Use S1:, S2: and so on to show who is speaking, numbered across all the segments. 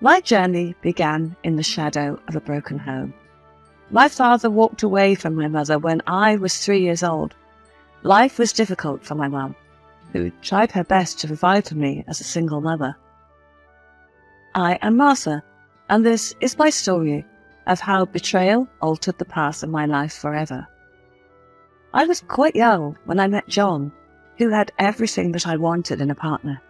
S1: My journey began in the shadow of a broken home. My father walked away from my mother when I was 3 years old. Life was difficult for my mum, who tried her best to provide for me as a single mother. I am Martha, and this is my story of how betrayal altered the path of my life forever. I was quite young when I met John, who had everything that I wanted in a partner.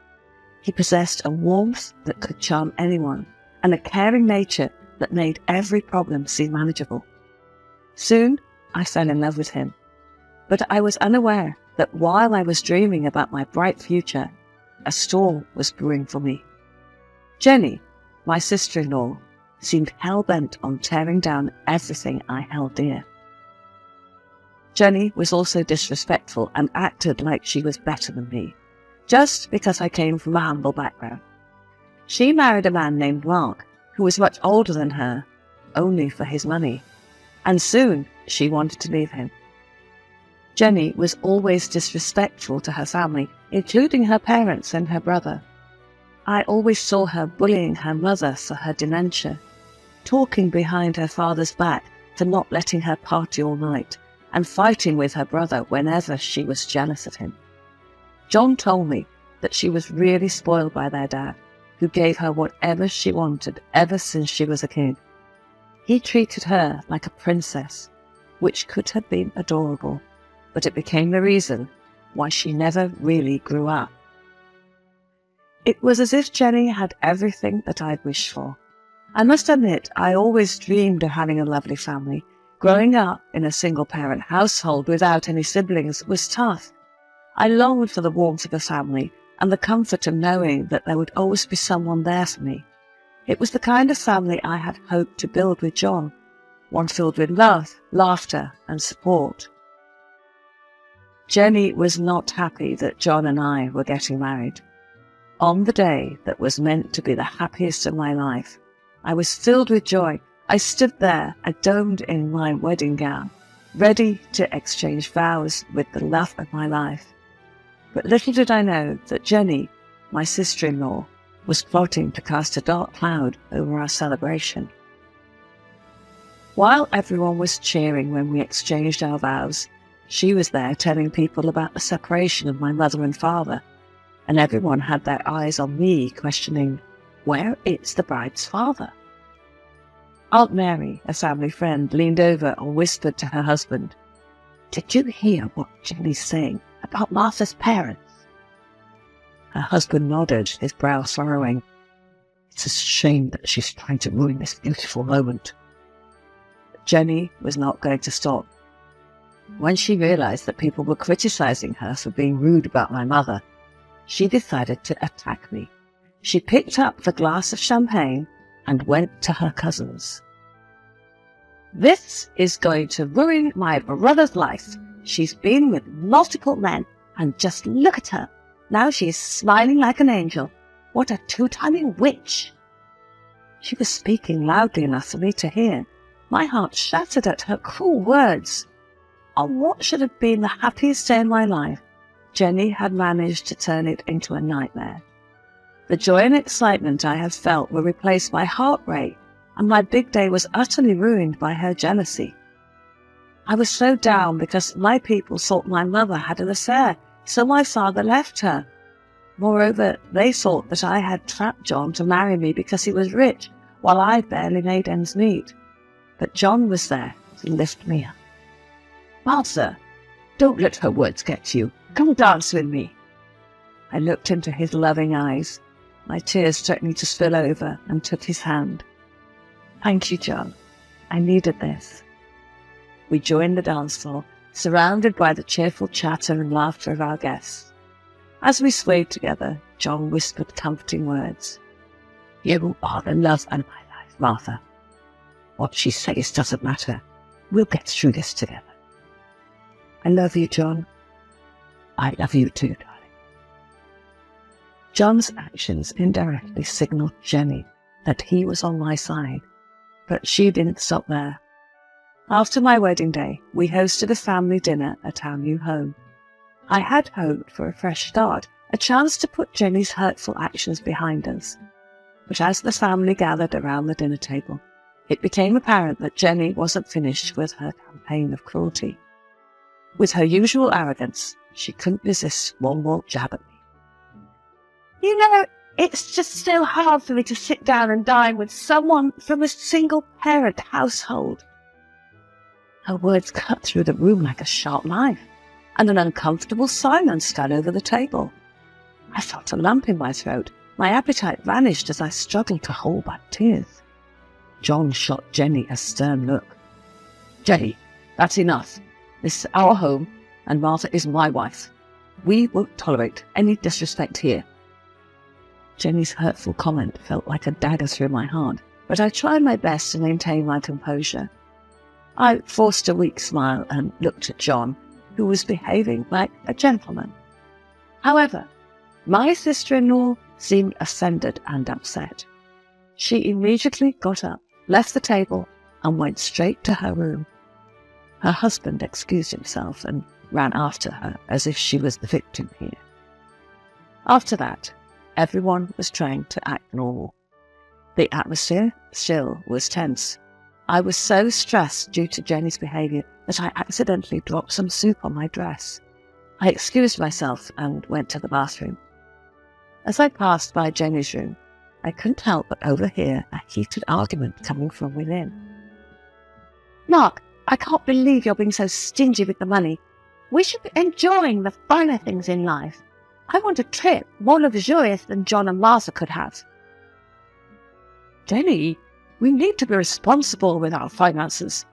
S1: He possessed a warmth that could charm anyone, and a caring nature that made every problem seem manageable. Soon, I fell in love with him, but I was unaware that while I was dreaming about my bright future, a storm was brewing for me. Jenny, my sister-in-law, seemed hell-bent on tearing down everything I held dear. Jenny was also disrespectful and acted like she was better than me, just because I came from a humble background. She married a man named Mark, who was much older than her, only for his money, and soon she wanted to leave him. Jenny was always disrespectful to her family, including her parents and her brother. I always saw her bullying her mother for her dementia, talking behind her father's back for not letting her party all night, and fighting with her brother whenever she was jealous of him. John told me that she was really spoiled by their dad, who gave her whatever she wanted ever since she was a kid. He treated her like a princess, which could have been adorable, but it became the reason why she never really grew up. It was as if Jenny had everything that I'd wished for. I must admit, I always dreamed of having a lovely family. Growing up in a single-parent household without any siblings was tough. I longed for the warmth of a family and the comfort of knowing that there would always be someone there for me. It was the kind of family I had hoped to build with John, one filled with love, laughter, and support. Jenny was not happy that John and I were getting married. On the day that was meant to be the happiest of my life, I was filled with joy. I stood there, adorned in my wedding gown, ready to exchange vows with the love of my life. But little did I know that Jenny, my sister-in-law, was plotting to cast a dark cloud over our celebration. While everyone was cheering when we exchanged our vows, she was there telling people about the separation of my mother and father, and everyone had their eyes on me, questioning, where is the bride's father? Aunt Mary, a family friend, leaned over and whispered to her husband, "Did you hear what Jenny's saying about Martha's parents?" Her husband nodded, his brow furrowing. "It's a shame that she's trying to ruin this beautiful moment." But Jenny was not going to stop. When she realized that people were criticizing her for being rude about my mother, she decided to attack me. She picked up the glass of champagne and went to her cousins. "This is going to ruin my brother's life. She's been with multiple men, and just look at her. Now she is smiling like an angel. What a two-timing witch!" She was speaking loudly enough for me to hear. My heart shattered at her cruel words. On what should have been the happiest day in my life, Jenny had managed to turn it into a nightmare. The joy and excitement I had felt were replaced by heartbreak, and my big day was utterly ruined by her jealousy. I was so down because my people thought my mother had an affair, so my father left her. Moreover, they thought that I had trapped John to marry me because he was rich, while I barely made ends meet. But John was there to lift me up. "Martha, don't let her words get to you. Come dance with me." I looked into his loving eyes, my tears threatening to spill over, and took his hand. "Thank you, John. I needed this." We joined the dance floor, surrounded by the cheerful chatter and laughter of our guests. As we swayed together, John whispered comforting words. "You are the love of my life, Martha. What she says doesn't matter. We'll get through this together." "I love you, John." "I love you too, darling." John's actions indirectly signaled Jenny that he was on my side, but she didn't stop there. After my wedding day, we hosted a family dinner at our new home. I had hoped for a fresh start, a chance to put Jenny's hurtful actions behind us. But as the family gathered around the dinner table, it became apparent that Jenny wasn't finished with her campaign of cruelty. With her usual arrogance, she couldn't resist one more jab at me. You know, it's just so hard for me to sit down and dine with someone from a single-parent household. Her words cut through the room like a sharp knife, and an uncomfortable silence fell over the table. I felt a lump in my throat. My appetite vanished as I struggled to hold back tears. John shot Jenny a stern look. Jenny, that's enough. This is our home, and Martha is my wife. We won't tolerate any disrespect here. Jenny's hurtful comment felt like a dagger through my heart, but I tried my best to maintain my composure. I forced a weak smile and looked at John, who was behaving like a gentleman. However, my sister-in-law seemed offended and upset. She immediately got up, left the table, and went straight to her room. Her husband excused himself and ran after her as if she was the victim here. After that, everyone was trying to act normal. The atmosphere still was tense. I was so stressed due to Jenny's behaviour that I accidentally dropped some soup on my dress. I excused myself and went to the bathroom. As I passed by Jenny's room, I couldn't help but overhear a heated argument coming from within. Mark, I can't believe you're being so stingy with the money. We should be enjoying the finer things in life. I want a trip more luxurious than John and Martha could have. Jenny, we need to be responsible with our finances.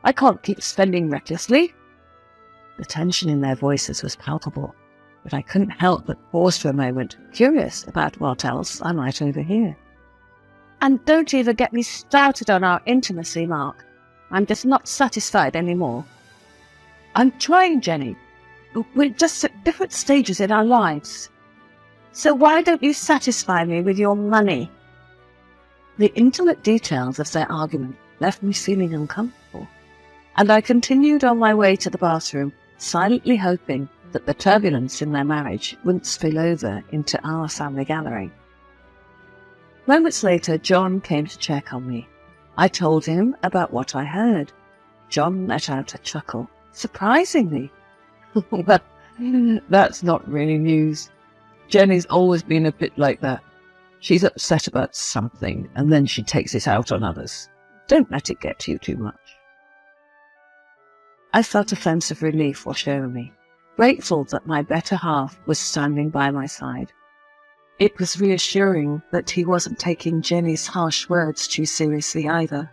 S1: I can't keep spending recklessly. The tension in their voices was palpable, but I couldn't help but pause for a moment, curious about what else I might overhear. And don't even get me started on our intimacy, Mark. I'm just not satisfied anymore. I'm trying, Jenny. We're just at different stages in our lives. So why don't you satisfy me with your money? The intimate details of their argument left me feeling uncomfortable, and I continued on my way to the bathroom, silently hoping that the turbulence in their marriage wouldn't spill over into our family gathering. Moments later, John came to check on me. I told him about what I heard. John let out a chuckle. Surprisingly. Well, that's not really news. Jenny's always been a bit like that. She's upset about something, and then she takes it out on others. Don't let it get to you too much. I felt a sense of relief wash over me, grateful that my better half was standing by my side. It was reassuring that he wasn't taking Jenny's harsh words too seriously either.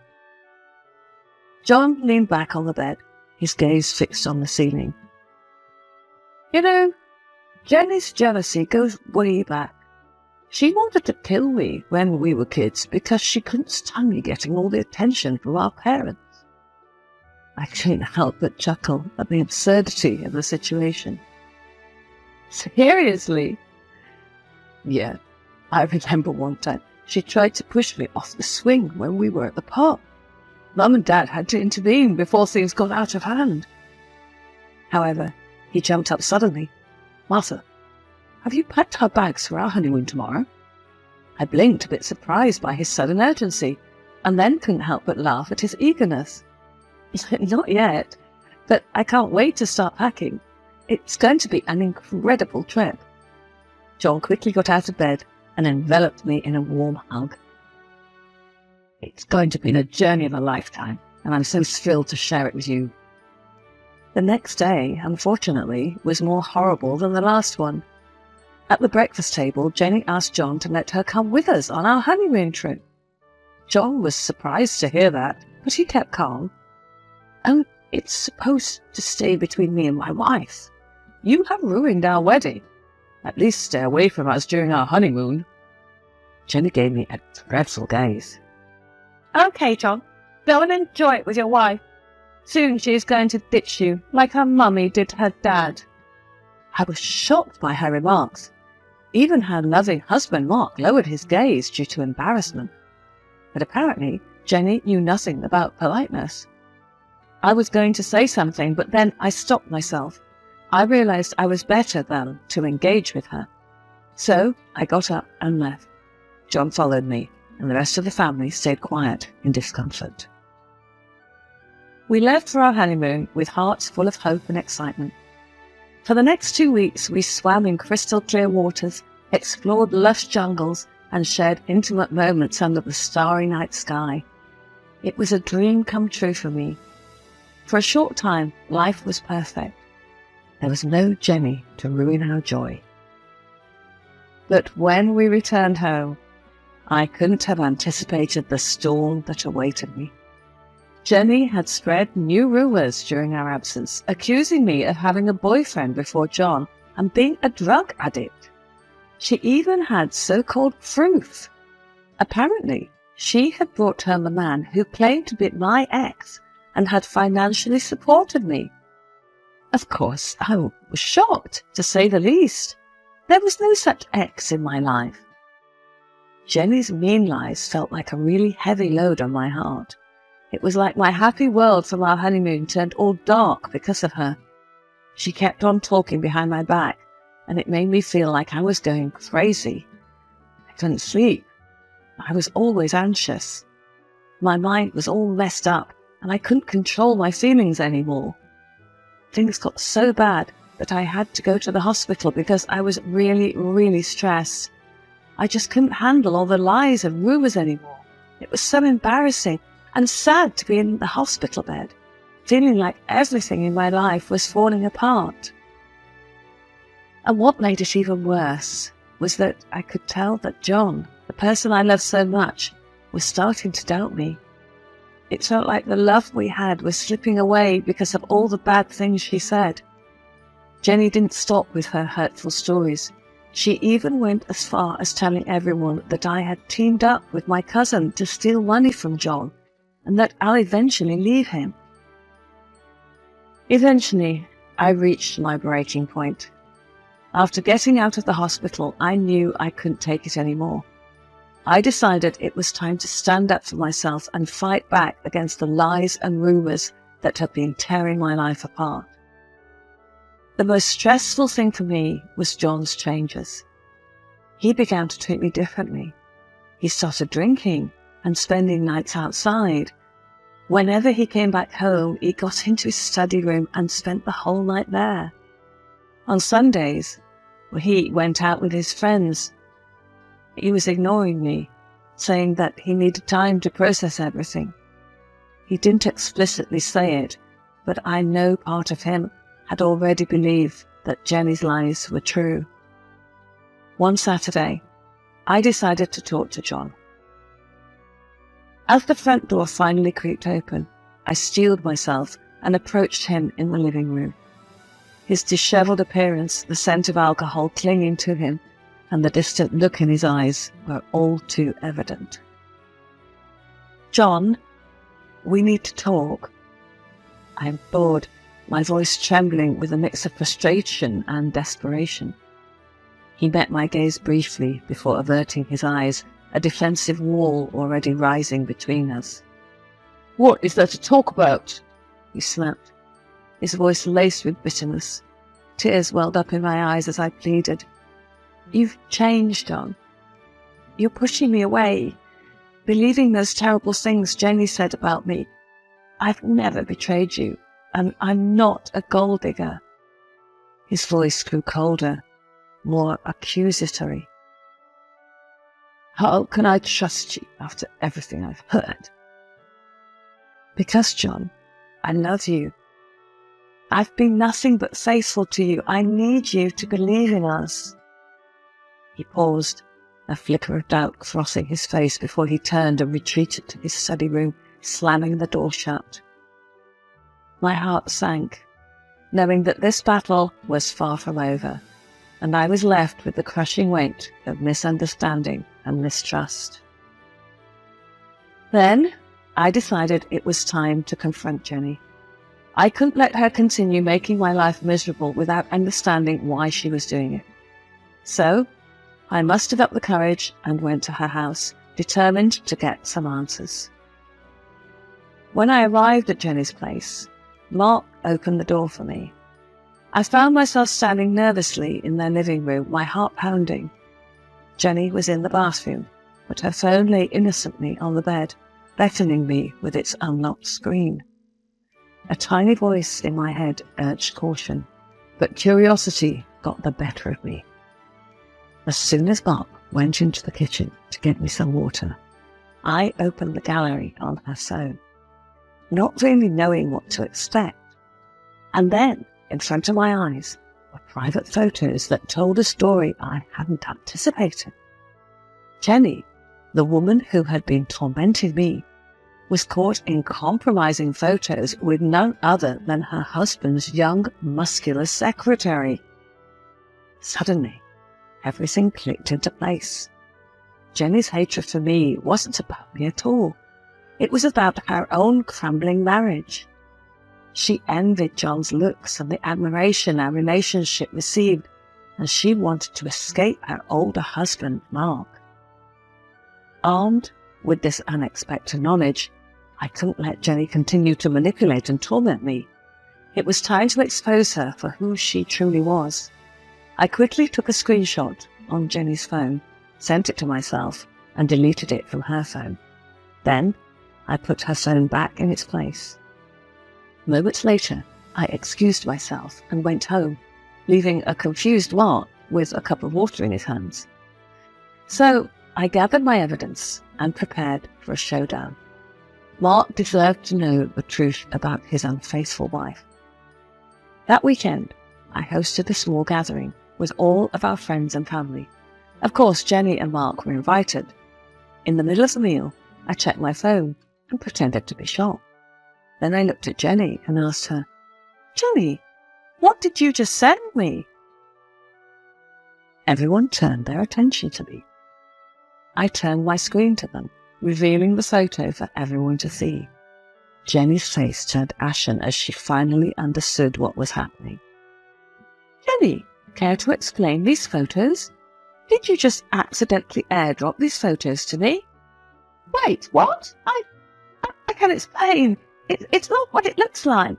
S1: John leaned back on the bed, his gaze fixed on the ceiling. You know, Jenny's jealousy goes way back. She wanted to kill me when we were kids because she couldn't stand me getting all the attention from our parents. I couldn't help but chuckle at the absurdity of the situation. Seriously? Yeah, I remember one time she tried to push me off the swing when we were at the park. Mum and Dad had to intervene before things got out of hand. However, he jumped up suddenly. Martha, have you packed our bags for our honeymoon tomorrow? I blinked, a bit surprised by his sudden urgency, and then couldn't help but laugh at his eagerness. Not yet, but I can't wait to start packing. It's going to be an incredible trip. John quickly got out of bed and enveloped me in a warm hug. It's going to be the journey of a lifetime, and I'm so thrilled to share it with you. The next day, unfortunately, was more horrible than the last one. At the breakfast table, Jenny asked John to let her come with us on our honeymoon trip. John was surprised to hear that, but he kept calm. Oh, it's supposed to stay between me and my wife. You have ruined our wedding. At least stay away from us during our honeymoon. Jenny gave me a dreadful gaze. Okay, John, go and enjoy it with your wife. Soon she is going to ditch you, like her mummy did her dad. I was shocked by her remarks. Even her loving husband, Mark, lowered his gaze due to embarrassment. But apparently, Jenny knew nothing about politeness. I was going to say something, but then I stopped myself. I realized I was better than to engage with her. So I got up and left. John followed me, and the rest of the family stayed quiet in discomfort. We left for our honeymoon with hearts full of hope and excitement. For the next 2 weeks, we swam in crystal clear waters, explored lush jungles, and shared intimate moments under the starry night sky. It was a dream come true for me. For a short time, life was perfect. There was no Jenny to ruin our joy. But when we returned home, I couldn't have anticipated the storm that awaited me. Jenny had spread new rumours during our absence, accusing me of having a boyfriend before John and being a drug addict. She even had so-called proof. Apparently, she had brought home a man who claimed to be my ex and had financially supported me. Of course, I was shocked, to say the least. There was no such ex in my life. Jenny's mean lies felt like a really heavy load on my heart. It was like my happy world from our honeymoon turned all dark because of her. She kept on talking behind my back, and it made me feel like I was going crazy. I couldn't sleep. I was always anxious. My mind was all messed up, and I couldn't control my feelings anymore. Things got so bad that I had to go to the hospital because I was really, really stressed. I just couldn't handle all the lies and rumours anymore. It was so embarrassing and sad to be in the hospital bed, feeling like everything in my life was falling apart. And what made it even worse was that I could tell that John, the person I loved so much, was starting to doubt me. It felt like the love we had was slipping away because of all the bad things she said. Jenny didn't stop with her hurtful stories. She even went as far as telling everyone that I had teamed up with my cousin to steal money from John, and that I'll eventually leave him. Eventually, I reached my breaking point. After getting out of the hospital, I knew I couldn't take it anymore. I decided it was time to stand up for myself and fight back against the lies and rumours that had been tearing my life apart. The most stressful thing for me was John's changes. He began to treat me differently. He started drinking and spending nights outside. Whenever he came back home, he got into his study room and spent the whole night there. On Sundays, he went out with his friends. He was ignoring me, saying that he needed time to process everything. He didn't explicitly say it, but I know part of him had already believed that Jenny's lies were true. One Saturday, I decided to talk to John. As the front door finally creaked open, I steeled myself and approached him in the living room. His dishevelled appearance, the scent of alcohol clinging to him, and the distant look in his eyes were all too evident. "John, we need to talk." I implored, my voice trembling with a mix of frustration and desperation. He met my gaze briefly before averting his eyes, a defensive wall already rising between us. "What is there to talk about?" he snapped, his voice laced with bitterness. Tears welled up in my eyes as I pleaded. "You've changed, John. You're pushing me away, believing those terrible things Jenny said about me. I've never betrayed you, and I'm not a gold digger." His voice grew colder, more accusatory. "How can I trust you after everything I've heard?" "Because, John, I love you. I've been nothing but faithful to you. I need you to believe in us." He paused, a flicker of doubt crossing his face before he turned and retreated to his study room, slamming the door shut. My heart sank, knowing that this battle was far from over, and I was left with the crushing weight of misunderstanding and mistrust. Then I decided it was time to confront Jenny. I couldn't let her continue making my life miserable without understanding why she was doing it. So I mustered up the courage and went to her house, determined to get some answers. When I arrived at Jenny's place, Mark opened the door for me. I found myself standing nervously in their living room, my heart pounding. Jenny was in the bathroom, but her phone lay innocently on the bed, beckoning me with its unlocked screen. A tiny voice in my head urged caution, but curiosity got the better of me. As soon as Mark went into the kitchen to get me some water, I opened the gallery on her phone, not really knowing what to expect. And then, in front of my eyes, were private photos that told a story I hadn't anticipated. Jenny, the woman who had been tormenting me, was caught in compromising photos with none other than her husband's young, muscular secretary. Suddenly, everything clicked into place. Jenny's hatred for me wasn't about me at all. It was about her own crumbling marriage. She envied John's looks and the admiration our relationship received, and she wanted to escape her older husband, Mark. Armed with this unexpected knowledge, I couldn't let Jenny continue to manipulate and torment me. It was time to expose her for who she truly was. I quickly took a screenshot on Jenny's phone, sent it to myself, and deleted it from her phone. Then, I put her phone back in its place. Moments later, I excused myself and went home, leaving a confused Mark with a cup of water in his hands. So, I gathered my evidence and prepared for a showdown. Mark deserved to know the truth about his unfaithful wife. That weekend, I hosted a small gathering with all of our friends and family. Of course, Jenny and Mark were invited. In the middle of the meal, I checked my phone and pretended to be shocked. Then I looked at Jenny and asked her, "Jenny, what did you just send me?" Everyone turned their attention to me. I turned my screen to them, revealing the photo for everyone to see. Jenny's face turned ashen as she finally understood what was happening. "Jenny, care to explain these photos? Did you just accidentally airdrop these photos to me?" "Wait, what? I can't explain. It's not what it looks like."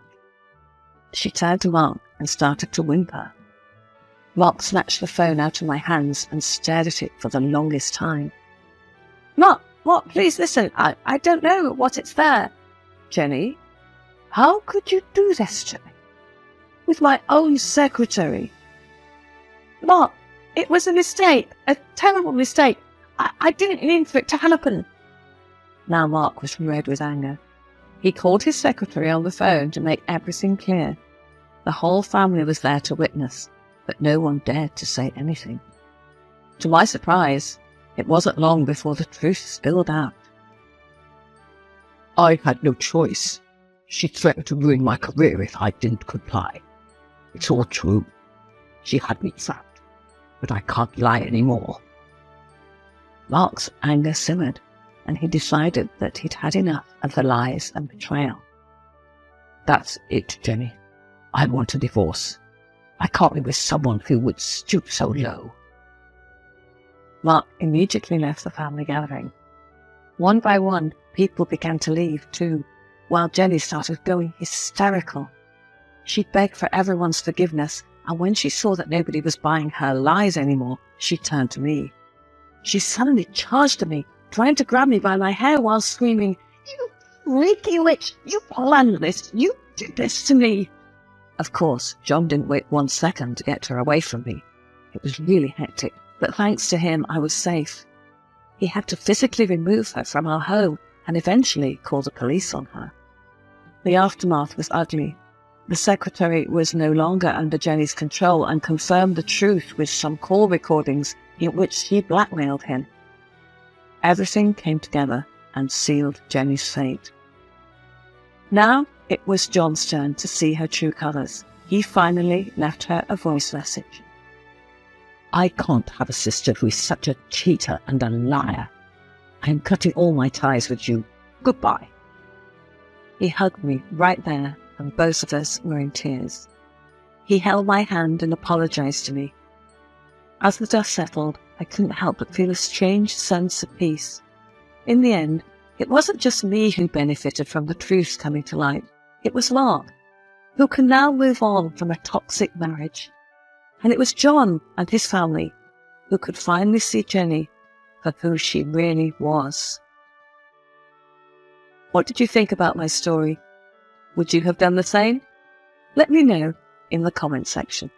S1: She turned to Mark and started to whimper. Mark snatched the phone out of my hands and stared at it for the longest time. "Mark, please listen. I don't know what it's there." "Jenny, how could you do this to me? With my own secretary?" "Mark, it was a mistake, a terrible mistake. I didn't mean for it to happen." Now Mark was red with anger. He called his secretary on the phone to make everything clear. The whole family was there to witness, but no one dared to say anything. To my surprise, it wasn't long before the truth spilled out.
S2: "I had no choice. She threatened to ruin my career if I didn't comply. It's all true. She had me trapped, but I can't lie anymore."
S1: Mark's anger simmered, and he decided that he'd had enough of the lies and betrayal.
S2: "That's it, Jenny. I want a divorce. I can't be with someone who would stoop so low."
S1: Mark immediately left the family gathering. One by one, people began to leave too, while Jenny started going hysterical. She begged for everyone's forgiveness, and when she saw that nobody was buying her lies anymore, she turned to me. She suddenly charged at me, trying to grab me by my hair while screaming, "You freaky witch! You planned this! You did this to me!" Of course, John didn't wait 1 second to get her away from me. It was really hectic, but thanks to him, I was safe. He had to physically remove her from our home and eventually call the police on her. The aftermath was ugly. The secretary was no longer under Jenny's control and confirmed the truth with some call recordings in which she blackmailed him. Everything came together and sealed Jenny's fate. Now it was John's turn to see her true colours. He finally left her a voice message.
S2: "I can't have a sister who is such a cheater and a liar. I am cutting all my ties with you. Goodbye."
S1: He hugged me right there, and both of us were in tears. He held my hand and apologized to me. As the dust settled, I couldn't help but feel a strange sense of peace. In the end, it wasn't just me who benefited from the truth coming to light. It was Mark, who can now move on from a toxic marriage. And it was John and his family who could finally see Jenny for who she really was. What did you think about my story? Would you have done the same? Let me know in the comment section.